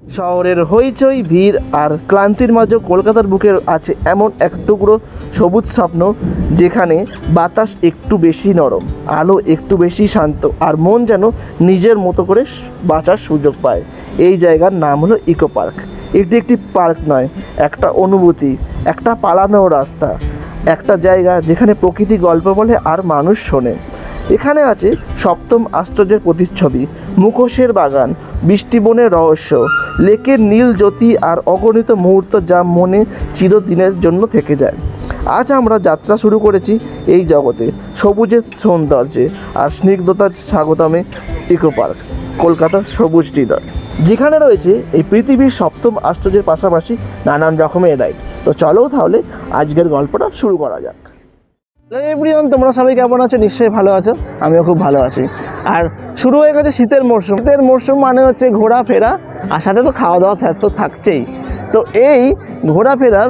শহরের হইচই, ভিড় আর ক্লান্তির মাঝে কলকাতার বুকে আছে এমন এক টুকরো সবুজ স্বপ্ন, যেখানে বাতাস একটু বেশি নরম, আলো একটু বেশি শান্ত, আর মন যেন নিজের মতো করে বাঁচার সুযোগ পায়। এই জায়গার নাম হলো ইকো পার্ক। এটি একটি পার্ক নয়, একটা অনুভূতি, একটা পালানোর রাস্তা, একটা জায়গা যেখানে প্রকৃতি গল্প বলে আর মানুষ শোনে। এখানে আছে সপ্তম আশ্চর্যের প্রতিচ্ছবি, মুখোশের বাগান, বৃষ্টিবনের রহস্য, লেকের নীল জ্যোতি আর অগণিত মুহূর্ত যা মনে চিরদিনের জন্য থেকে যায়। আজ আমরা যাত্রা শুরু করেছি এই জগতে, সবুজের সৌন্দর্যে আর স্নিগ্ধতার স্বাগতমে ইকো পার্ক, কলকাতার সবুজ হৃদয়, যেখানে রয়েছে এই পৃথিবীর সপ্তম আশ্চর্যের পাশাপাশি নানান রকমের রাইড। তো চলো তাহলে আজকের গল্পটা শুরু করা যাক। এভরিওয়ান, তোমরা সবাই কেমন আছো? নিশ্চয়ই ভালো আছো, আমিও খুব ভালো আছি। আর শুরু হয়ে গেছে শীতের মরশুম। শীতের মরশুম মানে হচ্ছে ঘোরাফেরা, আর সাথে তো খাওয়া দাওয়া তো থাকছেই। তো এই ঘোরাফেরার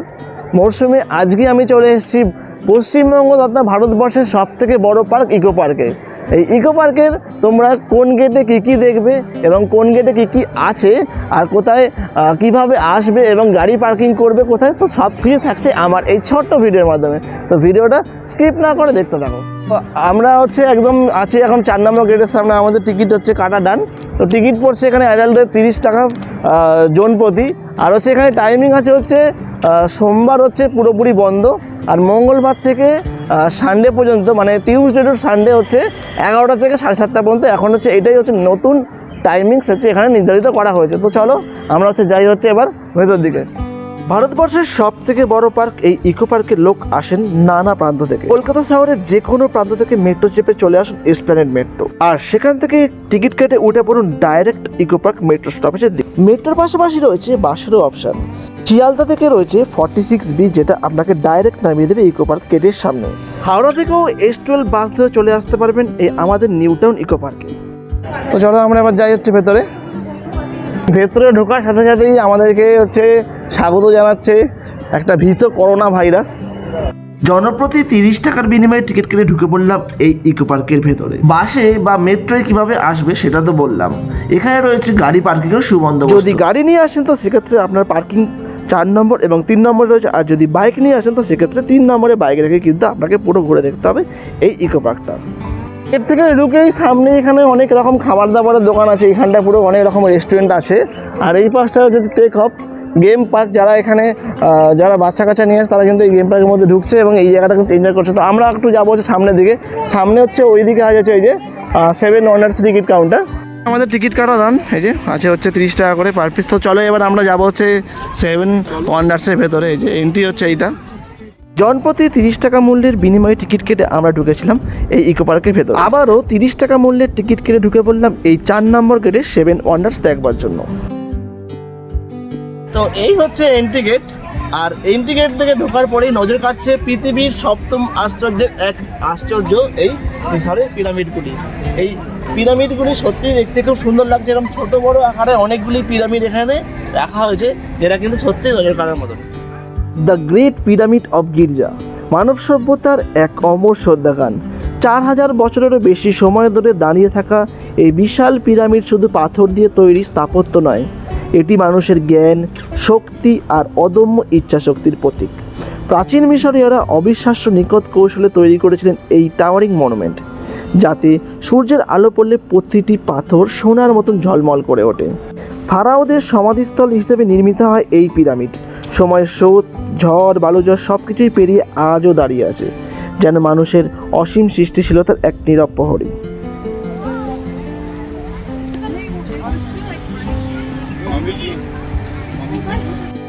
মরশুমে আজকে আমি চলে এসেছি পশ্চিমবঙ্গ তথা ভারতবর্ষের সবথেকে বড় পার্ক ইকো পার্কে। এই ইকো পার্কের তোমরা কোন গেটে কী কী দেখবে এবং কোন গেটে কী কী আছে আর কোথায় কিভাবে আসবে এবং গাড়ি পার্কিং করবে কোথায়, তো সব কিছু থাকছে আমার এই ছোট্ট ভিডিওর মাধ্যমে। তো ভিডিওটা স্কিপ না করে দেখতে থাকো। তো আমরা একদম আছি এখন 4 নম্বর গেটের সামনে। আমাদের টিকিট কাটা ডান। তো টিকিট পড়ছে এখানে অ্যাডাল্টদের 30 টাকা জন প্রতি। আর এখানে টাইমিং আছে সোমবার পুরোপুরি বন্ধ, আর মঙ্গলবার থেকে সানডে পর্যন্ত, মানে টিউসডে টু সানডে 11টা থেকে 7:30 পর্যন্ত। এখন এটাই নতুন টাইমিংস এখানে নির্ধারিত করা হয়েছে। তো চলো আমরা যাই এবার ভেতর দিকে। ভারতবর্ষের সব থেকে বড় পার্ক এই ইকো পার্কে লোক আসেন নানা প্রান্ত থেকে। কলকাতা শহরের যে কোনো প্রান্ত থেকে মেট্রো চেপে চলে আসুন এসপ্ল্যানেড মেট্রো, আর সেখান থেকে টিকিট কেটে উঠে পড়ুন ডাইরেক্ট ইকো পার্ক মেট্রো স্টপেজের দিকে। মেট্রোর পাশাপাশি রয়েছে বাসেরও অপশন। শিয়ালদা থেকে রয়েছে 46B, যেটা আপনাকে ডাইরেক্ট নামিয়ে দেবে ইকো পার্ক গেটের সামনে। হাওড়া থেকেও S12 বাস ধরে চলে আসতে পারবেন এই আমাদের নিউ টাউন ইকো পার্কে। তো চলো আমরা এবার যাই ভেতরে। ভেতরে ঢোকার সাথে সাথেই আমাদেরকে স্বাগত জানাচ্ছে একটা ভীত করোনা ভাইরাস। জনপ্রতি 30 টাকার বিনিময়ে টিকিট কেটে ঢুকে পড়লাম এই ইকো পার্কের ভেতরে। বাসে বা মেট্রোয় কিভাবে আসবে সেটা তো বললাম। এখানে রয়েছে গাড়ি পার্কিংয়ের সুবন্দোবস্ত। যদি গাড়ি নিয়ে আসেন তো সেক্ষেত্রে আপনার পার্কিং 4 নম্বর এবং 3 নম্বরে রয়েছে, আর যদি বাইক নিয়ে আসেন তো সেক্ষেত্রে 3 নম্বরে বাইক রেখে কিন্তু আপনাকে পুরো ঘুরে দেখতে হবে এই ইকো পার্কটা। এর থেকে ঢুকেই সামনে এখানে অনেক রকম খাবার দাবারের দোকান আছে। এখানটা পুরো অনেক রকম রেস্টুরেন্ট আছে। আর এই পাশটা টেক অফ গেম পার্ক। যারা বাচ্চা কাচ্চা নিয়ে আসে তারা কিন্তু এই গেম পার্কের মধ্যে ঢুকছে এবং এই জায়গাটা কিন্তু এনজয় করছে। তো আমরা একটু যাবো সামনের দিকে। সামনে ওই দিকে আছে এই যে 7 ওয়ান্ডার্স টিকিট কাউন্টার। আমাদের টিকিট কাটা দান এই যে আছে 30 টাকা করে পার পিস। তো চলো এবার আমরা যাবো 7 ওয়ান্ডার্সের ভেতরে। এই যে এন্ট্রি এইটা। জনপ্রতি 30 টাকা মূল্যের বিনিময়ে টিকিট কেটে আমরা ঢুকেছিলাম এই ইকো পার্কের ভেতর। আবারও 30 টাকা মূল্যের টিকিট কেটে ঢুকে পড়লাম এই 4 নম্বর গেটে 7 ওয়ান্ডার্স দেখবার জন্য। তো এই এন্ট্রি গেট। আর এন্ট্রি গেট থেকে ঢোকার পরেই নজর কাটছে পৃথিবীর সপ্তম আশ্চর্যের এক আশ্চর্য, এই মিশরের পিরামিডগুলি। এই পিরামিডগুলি সত্যি দেখতে খুব সুন্দর লাগছে। এরকম ছোট বড় আকারে অনেকগুলি পিরামিড এখানে রাখা হয়েছে, যেটা কিন্তু সত্যি নজর কাড়ার মতন। দ্য গ্রেট পিরামিড অফ গির্জা, মানব সভ্যতার এক অমর শ্রদ্ধাগান। 4000 বছরেরও বেশি সময় ধরে দাঁড়িয়ে থাকা এই বিশাল পিরামিড শুধু পাথর দিয়ে তৈরি স্থাপত্য নয়, এটি মানুষের জ্ঞান, শক্তি আর অদম্য ইচ্ছাশক্তির প্রতীক। প্রাচীন মিশরীয়রা অবিশ্বাস্য নিখুঁত কৌশলে তৈরি করেছিলেন এই টাওয়ারিং মনুমেন্ট, যাতে সূর্যের আলো পড়লে প্রতিটি পাথর সোনার মতন ঝলমল করে ওঠে। ফারাওদের সমাধিস্থল হিসেবে নির্মিত হয় এই পিরামিড। সময়ের স্রোত, ঝড়, বালুঝড় সব কিছুই পেরিয়ে আজও দাঁড়িয়ে আছে, যেন মানুষের অসীম সৃষ্টিশীলতার এক নীরব প্রহরী।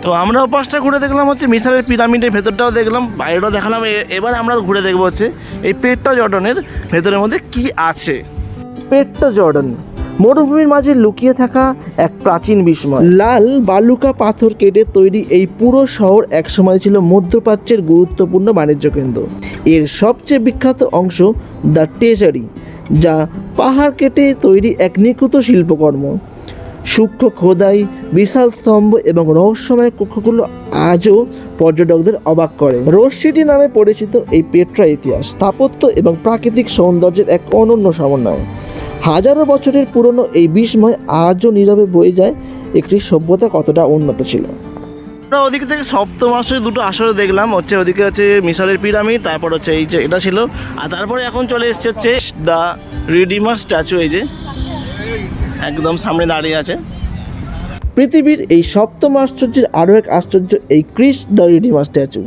তো আমরা পাশটা ঘুরে দেখলাম মিশরের পিরামিডের ভেতরটাও দেখলাম, বাইরেটাও দেখালাম। এবার আমরা ঘুরে দেখবো এই পেট্রা জর্ডানের ভেতরের মধ্যে কি আছে। পেট্রা জর্ডান মরুভূমির মাঝে লুকিয়ে থাকা এক প্রাচীন বিস্ময়। লাল বালুকা পাথর কেটে তৈরি এই পুরো শহর একসময় ছিল মধ্যপ্রাচ্যের গুরুত্বপূর্ণ বাণিজ্য কেন্দ্র। এর সবচেয়ে বিখ্যাত অংশ দ্য ট্রেজারি, যা পাহাড় কেটে তৈরি এক নিখুঁত শিল্পকর্ম। সূক্ষ্ম খোদাই, বিশাল স্তম্ভ এবং রহস্যময় কক্ষগুলো আজও পর্যটকদের অবাক করে। রোজ সিটি নামে পরিচিত এই পেট্রা ইতিহাস, স্থাপত্য এবং প্রাকৃতিক সৌন্দর্যের এক অনন্য সমন্বয়। হাজারো বছরের পুরনো এই বিস্ময় আজও নীরবে বয়ে যায় একটি সভ্যতা কতটা উন্নত ছিল। আমরা ওদিক থেকে সপ্তম আসরে দুটো আসরে দেখলাম, হচ্ছে ওদিকে হচ্ছে মিশরের পিরামিড, তারপর হচ্ছে এই যে এটা ছিল, আর তারপরে এখন চলে এসছে হচ্ছে দ্য রিডিমার স্ট্যাচু, এই যে একদম সামনে দাঁড়িয়ে আছে। পৃথিবীর এই সপ্তম আশ্চর্যের আরও এক আশ্চর্য এই ক্রিস্ট দ্য রিডিমার স্ট্যাচু।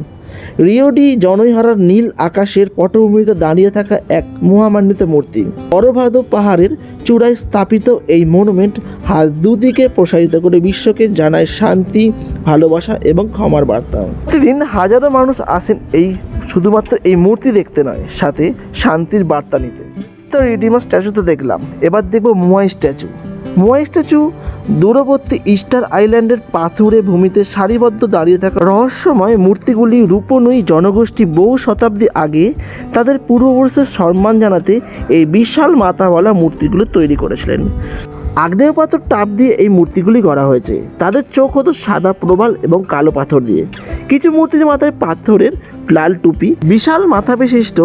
রিও ডি জনৈহারার নীল আকাশের পটভূমিতে দাঁড়িয়ে থাকা এক মহামান্বিত মূর্তি। করভাদো পাহাড়ের চূড়ায় স্থাপিত এই মনুমেন্ট হাত দুদিকে প্রসারিত করে বিশ্বকে জানায় শান্তি, ভালোবাসা এবং ক্ষমার বার্তা। প্রতিদিন হাজারো মানুষ আসেন এই শুধুমাত্র এই মূর্তি দেখতে নয়, সাথে শান্তির বার্তা নিতে। তো রিডিমার স্ট্যাচু তো দেখলাম, এবার দেখব মোয়াই স্ট্যাচু। মোয়াই স্ট্যাচু দূরবর্তী ইস্টার আইল্যান্ডের পাথুরে ভূমিতে সারিবদ্ধ দাঁড়িয়ে থাকা রহস্যময় মূর্তিগুলি রূপনুই জনগোষ্ঠী বহু শতাব্দী আগে তাদের পূর্বপুরুষের সম্মান জানাতে এই বিশাল মাথাওয়ালা মূর্তিগুলো তৈরি করেছিলেন। আগ্নেয় পাথর টাপ দিয়ে এই মূর্তিগুলি গড়া হয়েছে। তাদের চোখ হতো সাদা প্রবাল এবং কালো পাথর দিয়ে। কিছু মূর্তির মাথায় পাথরের লাল টুপি। বিশাল মাথা বিশিষ্ট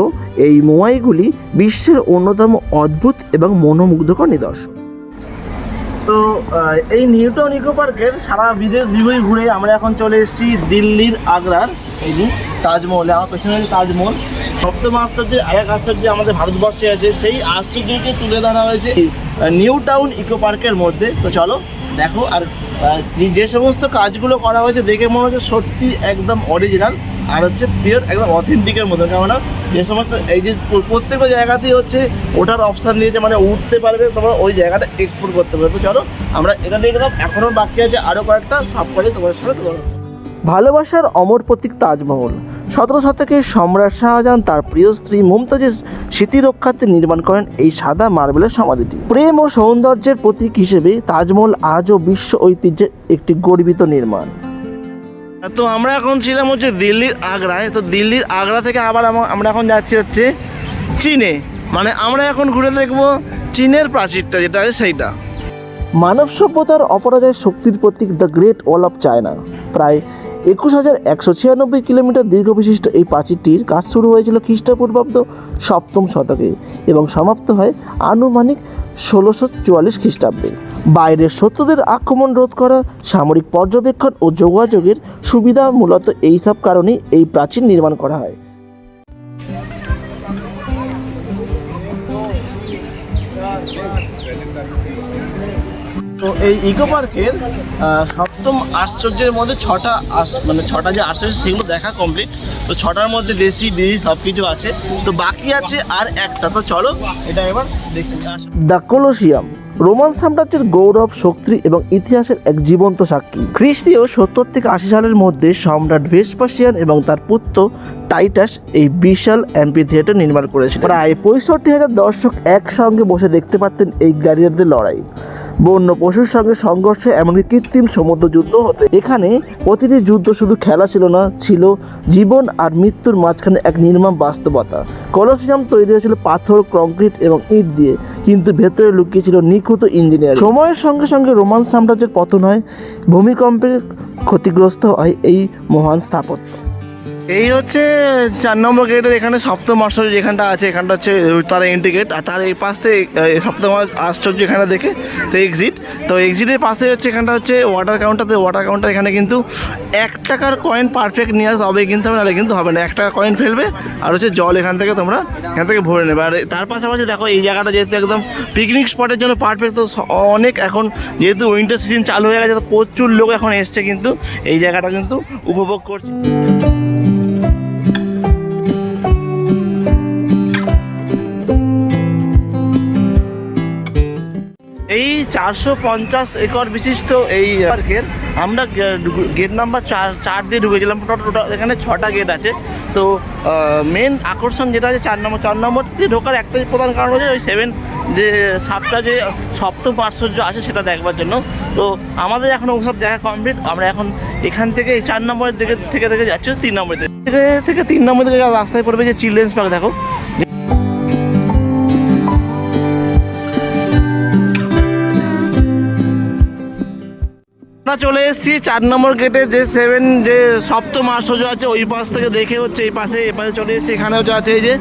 এই মোয়াইগুলি বিশ্বের অন্যতম অদ্ভুত এবং মনোমুগ্ধকর নিদর্শন। তো এই নিউটাউন ইকো পার্কের সারা বিদেশ বিভূমি ঘুরে আমরা এখন চলে এসেছি দিল্লির আগ্রার এই যে তাজমহলে। আমার পেছনে তাজমহল সপ্তম আশ্চর্যের আরেক আশ্চর্য আমাদের ভারতবর্ষে আছে, সেই আশ্চর্যকে তুলে ধরা হয়েছে নিউটাউন ইকো পার্কের মধ্যে। তো চলো দেখো, আর যে সমস্ত কাজগুলো করা হয়েছে দেখে মনে হচ্ছে সত্যি একদম অরিজিনাল, আর হচ্ছে পিওর একদম অথেন্টিকের মতো। কেননা যে সমস্ত এই যে প্রত্যেকটা জায়গাতেই হচ্ছে ওঠার অপশান দিয়েছে, মানে উঠতে পারবে তোমরা, ওই জায়গাটা এক্সপ্লোর করতে পারবে। তো চলো আমরা এটা দেখলাম, এখনও বাকি আছে আরও কয়েকটা, সব করে তোমার সাথে তোমার। ভালোবাসার অমর প্রতীক তাজমহল 17 শতকের সম্রাট শাহজাহান তার প্রিয় স্ত্রী মুমতাজের স্মৃতি রক্ষার্থে নির্মাণ করেন এই সাদা মার্বেলের সমাধিটি। প্রেম ও সৌন্দর্যের প্রতীক হিসেবে তাজমহল আজও বিশ্ব ঐতিহ্যের একটি গর্বিত নির্মাণ। তো আমরা এখন ছিলাম হচ্ছে দিল্লির আগ্রায়। তো দিল্লির আগ্রা থেকে আবার আমরা এখন যাচ্ছি হচ্ছে চীনে, মানে আমরা এখন ঘুরে দেখবো চীনের প্রাচীরটা যেটা আছে সেইটা। মানব সভ্যতার অপরাজয় শক্তির প্রতীক the great wall of China. প্রায় 21,196 কিলোমিটার দীর্ঘ বিশিষ্ট এই প্রাচীরটির কাজ শুরু হয়েছিল খ্রিস্টপূর্বাব্দ 7ম শতকে এবং সমাপ্ত হয় আনুমানিক 1644 খ্রিস্টাব্দে। বাইরের শত্রুদের আক্রমণ রোধ করা, সামরিক পর্যবেক্ষণ ও যোগাযোগের সুবিধা মূলত এইসব কারণেই এই প্রাচীর নির্মাণ করা হয়। তো এই ইকো পার্কের সপ্তম আশ্চর্যের মধ্যে ছটা যে আশ্চর্য সেগুলো দেখা কমপ্লিট। তো ছটার মধ্যে দেশি বিদেশি সব কিছু আছে, তো বাকি আছে আর একটা। তো চলো এটা এবার দেখি। দ্য কলোসিয়াম রোমান সাম্রাজ্যের গৌরব, শক্তি এবং ইতিহাসের এক জীবন্ত সাক্ষী। খ্রিস্টীয় 70 থেকে 80 সালের মধ্যে সম্রাট ভেসপাসিয়ান এবং তার পুত্র টাইটাস এই বিশাল অ্যাম্ফিথিয়েটার নির্মাণ করেছিল। প্রায় 65,000 দর্শক একসঙ্গে বসে দেখতে পারতেন এই গ্ল্যাডিয়েটরদের লড়াই, বন্য পশুর সঙ্গে সংঘর্ষে, এমনকি কৃত্রিম সমুদ্র যুদ্ধ হতে। এখানে প্রতিটি যুদ্ধ শুধু খেলা ছিল না, ছিল জীবন আর মৃত্যুর মাঝখানে এক নির্মম বাস্তবতা। কলোসিয়াম তৈরি হয়েছিল পাথর, কংক্রিট এবং ইট দিয়ে, কিন্তু ভেতরে লুকিয়ে ছিল নিখুঁত ইঞ্জিনিয়ারিং। সময়ের সঙ্গে সঙ্গে রোমান সাম্রাজ্যের পতন হয়, ভূমিকম্পে ক্ষতিগ্রস্ত হয় এই মহান স্থাপত্য। এই হচ্ছে 4 নম্বর গেটের এখানে সপ্তম আশ্চর্য যেখানটা আছে, এখানটা হচ্ছে তার এন্ট্রি গেট, আর তার এই পাশ থেকে সপ্তম আশ্চর্য এখানে দেখে তো এক্সিট। তো এক্সিটের পাশে হচ্ছে এখানটা হচ্ছে ওয়াটার কাউন্টার। তো ওয়াটার কাউন্টার এখানে কিন্তু 1 টাকার কয়েন পারফেক্ট নিয়ে আসবে কিন্তু হবে, নাহলে কিন্তু হবে না। 1 টাকা কয়েন ফেলবে আর হচ্ছে জল এখান থেকে তোমরা এখান থেকে ভরে নেবে। আর তার পাশাপাশি দেখো এই জায়গাটা যেহেতু একদম পিকনিক স্পটের জন্য পারফেক্ট, তো অনেক এখন যেহেতু উইন্টার সিজন চালু হয়ে গেছে, তো প্রচুর লোক এখন এসছে কিন্তু এই জায়গাটা কিন্তু উপভোগ করছে। এই 450 একর বিশিষ্ট এই পার্কের আমরা গেট নাম্বার 4 দিয়ে ঢুকেছিলাম। টোটাল এখানে 6টা গেট আছে। তো মেন আকর্ষণ যেটা আছে 4 নম্বর দিয়ে ঢোকার একটাই প্রধান কারণ হচ্ছে ওই 7টা যে সপ্তম আশ্চর্য আছে সেটা দেখবার জন্য। তো আমাদের এখন ওসব দেখা কমপ্লিট। আমরা এখন এখান থেকে এই 4 নম্বরের দিকে থেকে যাচ্ছি 3 নম্বরের থেকে 3 নম্বর দিকে রাস্তায় পড়বে যে চিলড্রেন্স পার্ক। দেখো আমরা চলে এসেছি 4 নম্বর গেটে, যে যে সপ্তম আশ্চর্য আছে ওই পাশ থেকে দেখে হচ্ছে এই পাশে চলে এসেছি। এখানে হচ্ছে আছে এই যে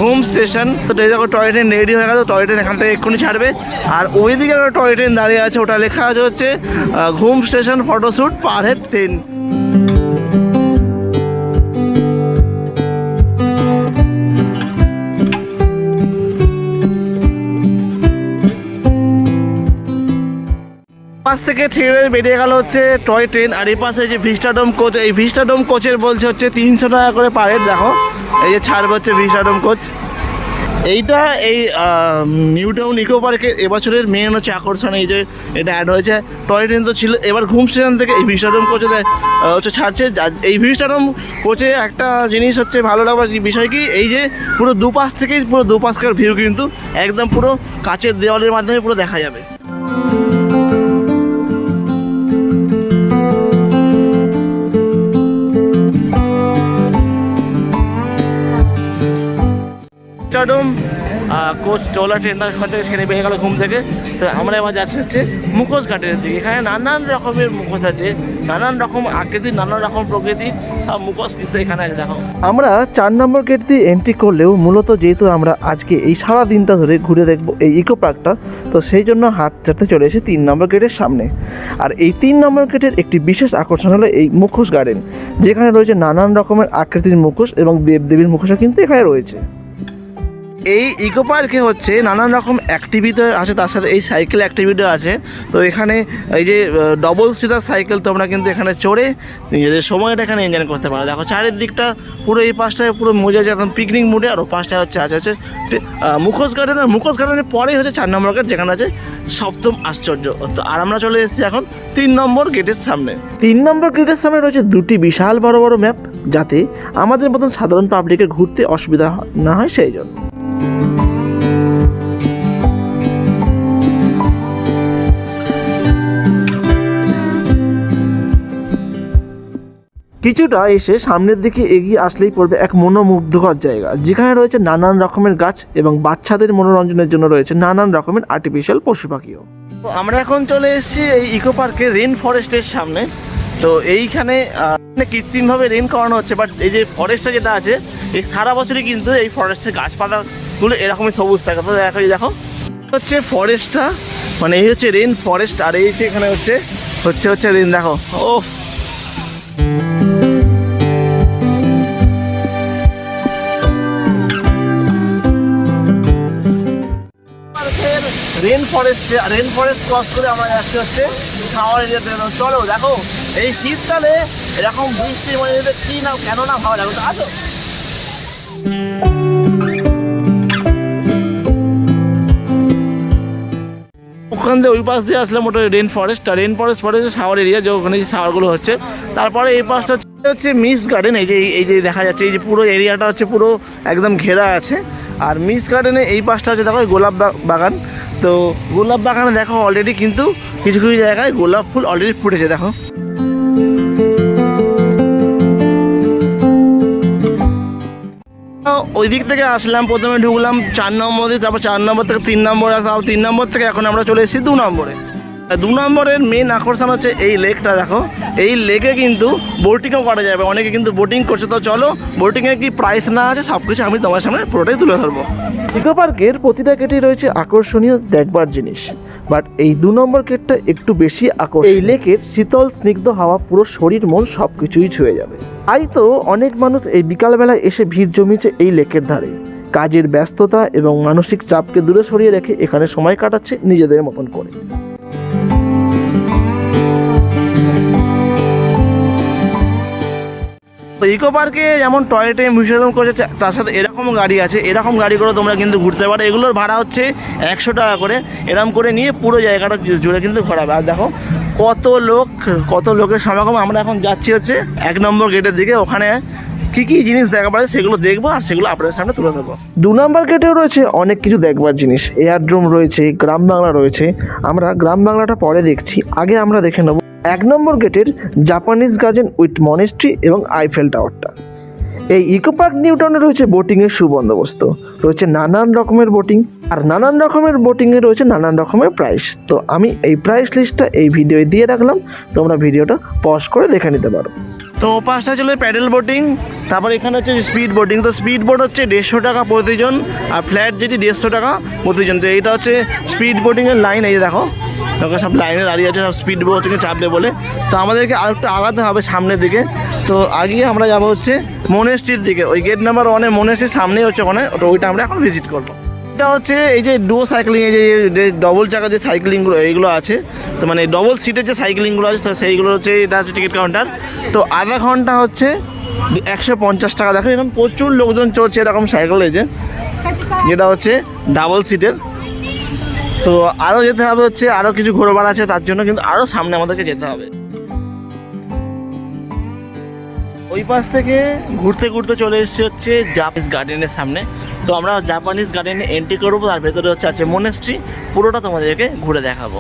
ঘুম স্টেশন। তো এই দেখো টয় ট্রেন রেডি হয়ে গেছে, টয় ট্রেন এখান থেকে এক্ষুনি ছাড়বে। আর ওইদিকে একটা টয় ট্রেন দাঁড়িয়ে আছে, ওটা লেখা আছে হচ্ছে ঘুম স্টেশন ফটোশ্যুট পার হেড 10। পাশ থেকে ট্রেনে বেরিয়ে গেল হচ্ছে টয় ট্রেন। আর এই পাশে যে ভিস্টাডোম কোচ, এই ভিস্টাডোম কোচের বলছে হচ্ছে 300 টাকা করে পার হেড। দেখো এই যে ছাড়বে হচ্ছে ভিস্টাডোম কোচ। এইটা এই নিউ টাউন ইকো পার্কের এবছরের মেন হচ্ছে আকর্ষণ, এই যে এটা অ্যাড হয়েছে। টয় ট্রেন তো ছিল, এবার ঘুম স্টেশন থেকে এই ভিস্টাডোম কোচে হচ্ছে ছাড়ছে। এই ভিস্টাডোম কোচে একটা জিনিস হচ্ছে ভালো লাগার বিষয় কি, এই যে পুরো দুপাশ থেকেই পুরো দুপাশকার ভিউ কিন্তু একদম পুরো কাচের দেওয়ালের মাধ্যমে পুরো দেখা যাবে। কোচ টোলা ট্রেনটা এখান থেকে ছেড়ে বেরিয়ে গেল ঘুম থেকে। তো আমরা এবার যাচ্ছি হচ্ছে মুখোশ ঘাটের দিকে। এখানে নানান রকমের মুখোশ আছে, নানান রকম আকৃতির, নানান রকম প্রকৃতির সব মুখোশ কিন্তু এখানে আছে। দেখো আমরা 4 নম্বর গেট দিয়ে এন্ট্রি করলেও মূলত যেহেতু আমরা আজকে এই সারা দিনটা ধরে ঘুরে দেখবো এই ইকো পার্কটা, তো সেই জন্য হাঁটতে চলে এসে 3 নম্বর গেটের সামনে। আর এই 3 নম্বর গেটের একটি বিশেষ আকর্ষণ হলো এই মুখোশ গার্ডেন, যেখানে রয়েছে নানান রকমের আকৃতির মুখোশ এবং দেবদেবীর মুখোশও কিন্তু এখানে রয়েছে। এই ইকো পার্কে হচ্ছে নানান রকম অ্যাক্টিভিটি আছে, তার সাথে এই সাইকেল অ্যাক্টিভিটি আছে। তো এখানে এই যে ডবল সিটার সাইকেল তোমরা কিন্তু এখানে চড়ে নিজেদের সময়টা এখানে এনজয় করতে পারো। দেখো চারিদিকটা পুরো এই পাশটায় পুরো মজা আছে, একদম পিকনিক মুডে। আর ও পাশটায় হচ্ছে আছে মুখোশ গার্ডেন। আর মুখোশ গার্ডেনের পরেই হচ্ছে 4 নম্বর গেট, যেখানে আছে সপ্তম আশ্চর্য। তো আর আমরা চলে এসেছি এখন 3 নম্বর গেটের সামনে। 3 নম্বর গেটের সামনে রয়েছে 2টি বিশাল বড় বড় ম্যাপ, যাতে আমাদের মতন সাধারণ পাবলিকের ঘুরতে অসুবিধা না হয় সেই জন্য। কিছুটা এসে সামনের দিকে এগিয়ে আসলেই পড়বে এক মনোমুগ্ধকর জায়গা, যেখানে রয়েছে নানান রকমের গাছ এবং বাচ্চাদের মনোরঞ্জনের জন্য রয়েছে নানান রকমের আর্টিফিশিয়াল পশু পাখিও। তো আমরা এখন চলে এসেছি এই ইকো পার্কের রেন ফরেস্টের সামনে। তো এইখানে কৃত্রিমভাবে রেন করানো হচ্ছে, বাট এই যে ফরেস্টটা যেটা আছে এই সারা বছরই কিন্তু এই ফরেস্টের গাছপালাগুলো এরকমই সবুজ থাকে। তো দেখো হচ্ছে ফরেস্টটা, মানে এই হচ্ছে রেন ফরেস্ট। আর এই যে এখানে হচ্ছে রেন। দেখো ও রেন ফরেস্ট ক্রস করে আমরা যাচ্ছি হচ্ছে খাওয়ার এরিয়াতে। চলো দেখো এই শীতকালে এরকম বৃষ্টির মধ্যে কি না কেন না ভালো লাগবে। আসো ওখান থেকে ওই পাশ দিয়ে আসলাম, ওটা রেন ফরেস্টের শাওয়ার এরিয়া, যে ওখানে যে শাওয়ারগুলো হচ্ছে। তারপরে এই পাশটা হচ্ছে মিস্ট গার্ডেন। এই যে দেখা যাচ্ছে এই যে পুরো এরিয়াটা হচ্ছে পুরো একদম ঘেরা আছে। আর মিস্ট গার্ডেনে এই পাশটা হচ্ছে দেখো গোলাপ বাগান। তো গোলাপ বাগানে দেখো অলরেডি কিন্তু কিছু কিছু জায়গায় গোলাপ ফুল অলরেডি ফুটেছে। দেখো ওই দিক থেকে আসলাম, প্রথমে ঢুকলাম 4 নম্বরে, তারপর 4 নম্বর থেকে 3 নম্বরে আসলাম, 3 নম্বর থেকে এখন আমরা চলে এসেছি 2 নম্বরে। 2 নম্বরের মেন আকর্ষণ হচ্ছে এই লেকটা। দেখো এই লেকে কিন্তু বোটিংও করা যাবে, অনেকে কিন্তু বোটিং করছে। তো চলো বোটিংয়ে কি প্রাইস না আছে সব কিছু আমি তোমার সামনে পুরোটাই তুলে ধরবো। ইকো পার্কের প্রতিটা গেটেই রয়েছে আকর্ষণীয় দেখবার জিনিস, বাট এই 2 নম্বর গেটটা একটু বেশি আকর্ষণীয়। এই লেকের শীতল স্নিগ্ধ হাওয়া পুরো শরীর মন সব কিছুই ছুঁয়ে যাবে। তাই তো অনেক মানুষ এই বিকালবেলায় এসে ভিড় জমিয়েছে এই লেকের ধারে। কাজের ব্যস্ততা এবং মানসিক চাপকে দূরে সরিয়ে রেখে এখানে সময় কাটাচ্ছে নিজেদের মতন করে। তো ইকো পার্কে যেমন টয় ট্রেন মিউজিয়াম করেছে, তার সাথে এরকম গাড়ি আছে। এরকম গাড়িগুলো তোমরা কিন্তু ঘুরতে পারো। এগুলোর ভাড়া হচ্ছে 100 টাকা করে। এরকম করে নিয়ে পুরো জায়গাটা জুড়ে কিন্তু ঘোরাবে। আর দেখো কত লোকের সমাগম। আমরা এখন যাচ্ছি হচ্ছে 1 নম্বর গেটের দিকে। ওখানে কী জিনিস দেখা পারে সেগুলো দেখবো, আর সেগুলো আপনাদের সামনে তুলে ধরবো। 2 নম্বর গেটেও রয়েছে অনেক কিছু দেখবার জিনিস। এয়ারড্রোম রয়েছে, গ্রাম বাংলা রয়েছে। আমরা গ্রাম বাংলাটা পরে দেখছি, আগে আমরা দেখে নেব 1 নম্বর গেটের জাপানিজ গার্ডেন উইথ মনেস্ট্রি এবং আইফেল টাওয়ারটা। এই ইকো পার্ক নিউ টাউনে রয়েছে বোটিংয়ের সুবন্দোবস্ত, রয়েছে নানান রকমের বোটিং, আর নানান রকমের বোটিংয়ে রয়েছে নানান রকমের প্রাইস। তো আমি এই প্রাইস লিস্টটা এই ভিডিওয় দিয়ে রাখলাম, তোমরা ভিডিওটা পজ করে দেখে নিতে পারো। তো পাঁচটা চলে প্যাডেল বোটিং, তারপর এখানে হচ্ছে স্পিড বোটিং। তো স্পিড বোট হচ্ছে 150 টাকা প্রতিজন, আর ফ্ল্যাট যেটি 150 টাকা প্রতিজন। তো এইটা হচ্ছে স্পিড বোটিংয়ের লাইন, এই দেখো লোকের সব লাইনে দাঁড়িয়ে আছে, সব স্পিড বোট হচ্ছে চাপবে বলে। তো আমাদেরকে আর একটু আগাতে হবে সামনের দিকে। তো আগে আমরা যাবো হচ্ছে মনেস্ট্রির দিকে, ওই গেট নাম্বার 1-এ মনেস্ট্রির সামনেই হচ্ছে ওখানে, ওইটা আমরা এখন ভিজিট করবো। এটা হচ্ছে এই যে ডুয়ো সাইক্লিং, এই যে ডবল চাকা যে সাইক্লিংগুলো এইগুলো আছে, তো মানে ডবল সিটের যে সাইক্লিংগুলো আছে তো সেইগুলো হচ্ছে, এটা হচ্ছে টিকিট কাউন্টার। তো আধা ঘন্টা হচ্ছে 150 টাকা। দেখো এখন প্রচুর লোকজন চড়ছে এরকম সাইকেল, এই যে যেটা হচ্ছে ডাবল সিটের। তো আরও যেতে হবে হচ্ছে, আরও কিছু ঘোরবার আছে, তার জন্য কিন্তু আরও সামনে আমাদেরকে যেতে হবে। ওই পাশ থেকে ঘুরতে ঘুরতে চলে এসেছে হচ্ছে জাপানিজ গার্ডেনের সামনে। তো আমরা জাপানিজ গার্ডেনে এন্ট্রি করবো, তার ভেতরে হচ্ছে আছে মনেস্ট্রি, পুরোটা তোমাদেরকে ঘুরে দেখাবো।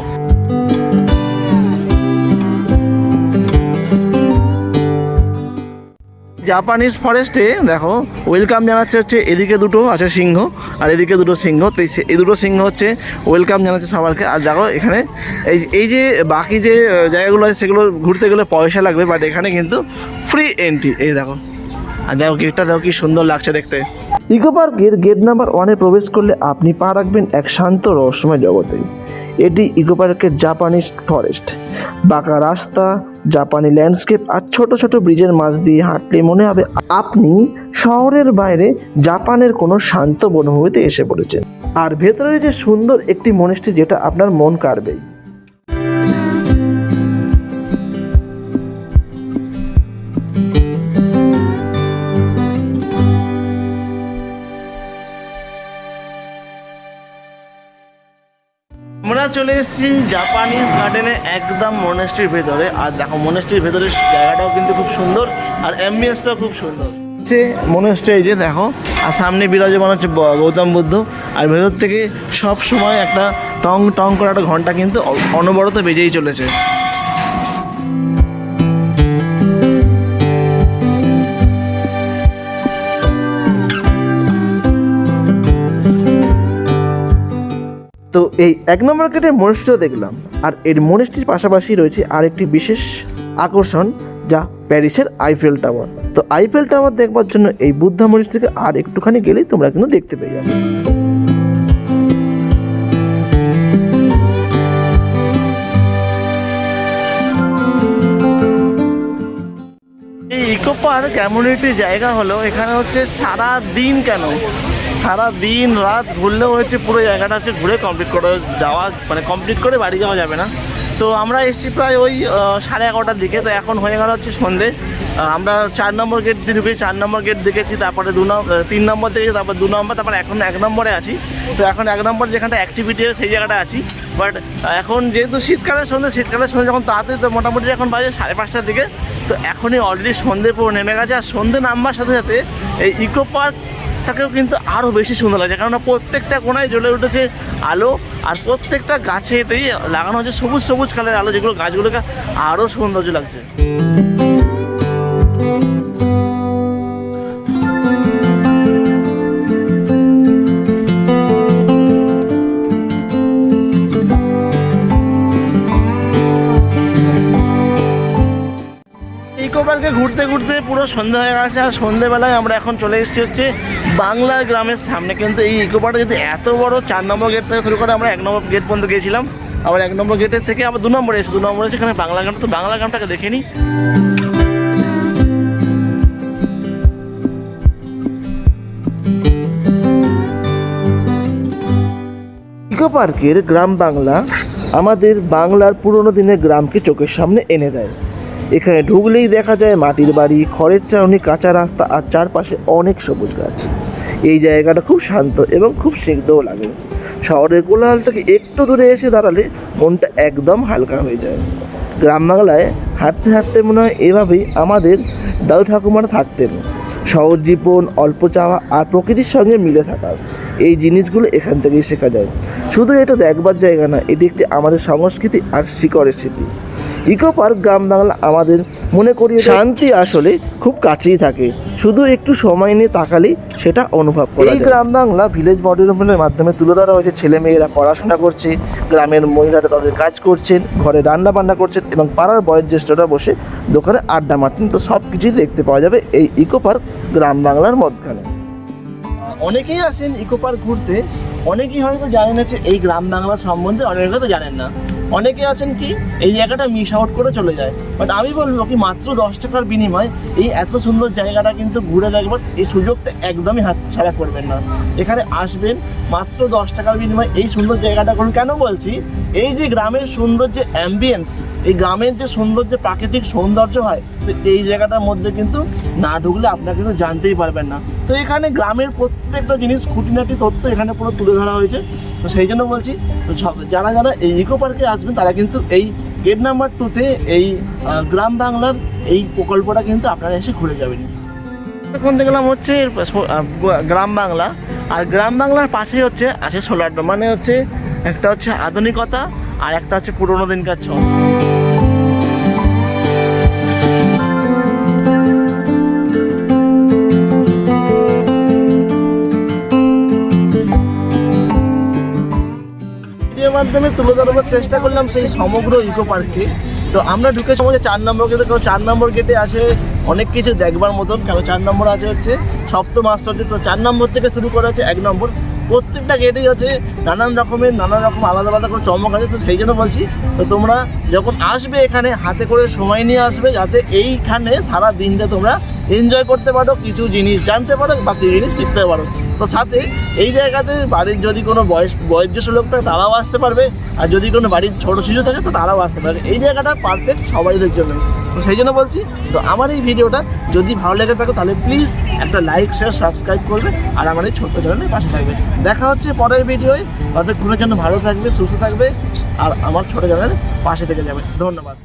জাপানিজ ফরেস্টে দেখো ওয়েলকাম জানাচ্ছে হচ্ছে, এদিকে দুটো আছে সিংহ আর এদিকে দুটো সিংহ। তো এই দুটো সিংহ হচ্ছে ওয়েলকাম জানাচ্ছে সবাইকে। আর দেখো এখানে এই যে বাকি যে জায়গাগুলো আছে সেগুলো ঘুরতে গেলে পয়সা লাগবে, বাট এখানে কিন্তু ফ্রি এন্ট্রি। এই দেখো, আর দেখো গেটটা দেখো কি সুন্দর লাগছে দেখতে। ইকো পার্কের গেট নাম্বার 1-এ প্রবেশ করলে আপনি পা রাখবেন এক শান্ত রহস্যময় জগতে। এটি ইকো পার্কের জাপানিজ ফরেস্ট। বাঁকা রাস্তা, জাপানি ল্যান্ডস্কেপ আর ছোট ছোট ব্রিজের মাঝ দিয়ে হাঁটলে মনে হবে আপনি শহরের বাইরে জাপানের কোনো শান্ত বনভূমিতে এসে পড়েছেন। আর ভেতরে যে সুন্দর একটি মনেস্ট্রি, যেটা আপনার মন কাড়বেই। আমরা চলে এসেছি জাপানিজ গার্ডেনে একদম মনেস্ট্রির ভেতরে। আর দেখো মনেস্ট্রির ভেতরে জায়গাটাও কিন্তু খুব সুন্দর, আর অ্যাম্বিয়েন্সটাও খুব সুন্দর হচ্ছে মনেস্ট্রি। এই যে দেখো, আর সামনে বিরাজমান হচ্ছে গৌতম বুদ্ধ, আর ভেতর থেকে সব সময় একটা টং টং করে একটা ঘন্টা কিন্তু অনবরত বেজেই চলেছে। তো এই 1 নম্বর গেটের মনেস্ট্রিও দেখলাম, আর এর মনেস্ট্রির পাশাপাশি রয়েছে আরেকটি বিশেষ আকর্ষণ, যা প্যারিসের আইফেল টাওয়ার। তো আইফেল টাওয়ার দেখবার জন্য এই বুদ্ধা মনেস্ট্রিকে আর একটুখানি গেলেই তোমরা কিন্তু দেখতে পেয়ে যাবে। এই ইকো পার্ক এমন একটি জায়গা হলো, এখানে হচ্ছে সারা দিন সারা দিন রাত ঘুরলেও হচ্ছে পুরো জায়গাটা হচ্ছে ঘুরে কমপ্লিট করে যাওয়া, মানে কমপ্লিট করে বাড়ি যাওয়া যাবে না। তো আমরা এসেছি প্রায় ওই 11:30টার দিকে। তো এখন হয়ে গেল হচ্ছে সন্ধে। আমরা 4 নম্বর গেট দিয়ে ঢুকেছি, 4 নম্বর গেট দেখেছি, তারপরে 3 নম্বর দেখেছি, তারপর 2 নম্বর, তারপরে এখন 1 নম্বরে আছি। তো এখন 1 নম্বর যেখানটা অ্যাক্টিভিটি সেই জায়গাটা আছি। বাট এখন যেহেতু শীতকালের সন্ধে যখন তাড়াতাড়ি, তো মোটামুটি এখন বাজে 5:30টার দিকে। তো এখনই অলরেডি সন্ধে পুরো নেমে গেছে। আর সন্ধে নামবার সাথে সাথে এই ইকো পার্কটাকেও কিন্তু আরও বেশি সুন্দর লাগছে, কারণ প্রত্যেকটা কোনায় জ্বলে উঠেছে আলো, আর প্রত্যেকটা গাছেতেই লাগানো হচ্ছে সবুজ সবুজ কালারের আলো, যেগুলো গাছগুলোকে আরও সৌন্দর্য লাগছে। ইকো পার্কে ঘুরতে ঘুরতে পুরো সন্ধ্যা হয়ে গেছে। আর সন্ধ্যেবেলায় আমরা এখন চলে এসেছি হচ্ছে বাংলার গ্রামের সামনে। কিন্তু এই ইকো পার্কে যদি এত বড় 4 নম্বর গেট থেকে শুরু করে আমরা 1 নম্বর গেট পর্যন্ত গিয়েছিলাম, আবার 1 নম্বর গেটের থেকে আবার 2 নম্বরে এসে 2 নম্বরে এসে এখানে বাংলা গ্রামটা। তো বাংলা গ্রামটাকে দেখে নিই। ইকো পার্কের গ্রাম বাংলা আমাদের বাংলার পুরনো দিনের গ্রামকে চোখের সামনে এনে দেয়। এখানে ঢুকলেই দেখা যায় মাটির বাড়ি, খড়ের চাউনি, কাঁচা রাস্তা, আর চারপাশে অনেক সবুজ গাছ। এই জায়গাটা খুব শান্ত এবং খুব স্নিগ্ধও লাগে। শহরের কোলাহল থেকে একটু দূরে এসে দাঁড়ালে মনটা একদম হালকা হয়ে যায়। গ্রাম বাংলায় হাঁটতে হাঁটতে মনে হয় এভাবেই আমাদের দাদু ঠাকুমারা থাকতেন। সহজ জীবন, অল্প চাওয়া আর প্রকৃতির সঙ্গে মিলে থাকা, এই জিনিসগুলো এখান থেকেই শেখা যায়। শুধু এটা দেখবার জায়গা না, এটি একটি আমাদের সংস্কৃতি আর শিকড়ের স্মৃতি। ইকো পার্ক গ্রাম বাংলা আমাদের মনে করিয়ে শান্তি আসলে খুব কাছেই থাকে। শুধু একটু সময় নিয়ে তাকালেই সেটা অনুভব করা যায়। এই গ্রাম বাংলা ভিলেজ মডেলের মাধ্যমে তুলে ধরা হয়েছে ছেলেমেয়েরা পড়াশোনা করছে, গ্রামের মহিলারা তাদের কাজ করছেন, ঘরে রান্না বান্না করছেন এবং পাড়ার বয়োজ্যেষ্ঠরা বসে দোকানে আড্ডা মারছেন। তো সব কিছুই দেখতে পাওয়া যাবে এই ইকো পার্ক গ্রাম বাংলার মধ্যখানে। অনেকেই আসেন ইকো পার্ক ঘুরতে, অনেকেই হয়তো জানেন হচ্ছে এই গ্রাম বাংলা সম্বন্ধে, অনেকে হয়তো জানেন না। অনেকে আছেন কি এই জায়গাটা মিস আউট করে চলে যায়, বাট আমি বলবো কি মাত্র 10 টাকার বিনিময়ে এই এত সুন্দর জায়গাটা কিন্তু ঘুরে দেখবেন। এই সুযোগটা একদমই হাতছাড়া করবেন না। এখানে আসবেন মাত্র 10 টাকার বিনিময়ে এই সুন্দর জায়গাটা করুন। কেন বলছি, এই যে গ্রামের সুন্দর যে অ্যাম্বিয়েন্স, এই গ্রামের যে সুন্দর যে প্রাকৃতিক সৌন্দর্য হয়, তো এই জায়গাটার মধ্যে কিন্তু না ঢুকলে আপনারা কিন্তু জানতেই পারবেন না। তো এখানে গ্রামের প্রত্যেকটা জিনিস খুঁটিনাটি তথ্য এখানে পুরো তুলে ধরা হয়েছে। তো সেই জন্য বলছি, তো যারা যারা এই ইকো পার্কে আসবেন তারা কিন্তু এই গেট নাম্বার 2-তে এই গ্রাম বাংলার এই প্রকল্পটা কিন্তু আপনারা এসে ঘুরে যাবেন। এখন দেখলাম হচ্ছে গ্রাম বাংলা, আর গ্রাম বাংলার পাশেই হচ্ছে আছে সোলার ডোম। মানে হচ্ছে একটা হচ্ছে আধুনিকতা আর একটা হচ্ছে পুরোনো দিনকার ছক। মাধ্যমে তুলে ধরবার চেষ্টা করলাম সেই সমগ্র ইকো পার্কে। তো আমরা ঢুকে সময় 4 নম্বর গেটে, তো 4 নম্বর গেটে আছে অনেক কিছু দেখবার মতন। কারণ 4 নম্বর আছে হচ্ছে সপ্তম আশ্চর্য। তো 4 নম্বর থেকে শুরু করা হচ্ছে 1 নম্বর। প্রত্যেকটা গেটেই হচ্ছে নানা রকম আলাদা আলাদা করে চমক আছে। তো সেই জন্য বলছি, তো তোমরা যখন আসবে এখানে হাতে করে সময় নিয়ে আসবে, যাতে এইখানে সারা দিনটা তোমরা এনজয় করতে পারো, কিছু জিনিস জানতে পারো বা কিছু জিনিস শিখতে পারো। তো সাথে এই জায়গাতে বাড়ির যদি কোনো বয়োজ্যেষ্ঠ লোক থাকে তারাও আসতে পারবে, আর যদি কোনো বাড়ির ছোটো শিশু থাকে তো তারাও আসতে পারবে। এই জায়গাটা পারফেক্ট সবাইদের জন্য। তো সেই জন্য বলছি, তো আমার এই ভিডিওটা যদি ভালো লেগে থাকে তাহলে প্লিজ একটা লাইক, শেয়ার, সাবস্ক্রাইব করবে আর আমার এই ছোট্ট চ্যানেলের পাশে থাকবে। দেখা হচ্ছে পরের ভিডিওয়। ততক্ষণের জন্য ভালো থাকবে, সুস্থ থাকবে আর আমার ছোটো চ্যানেলের পাশে থেকে যাবে। ধন্যবাদ।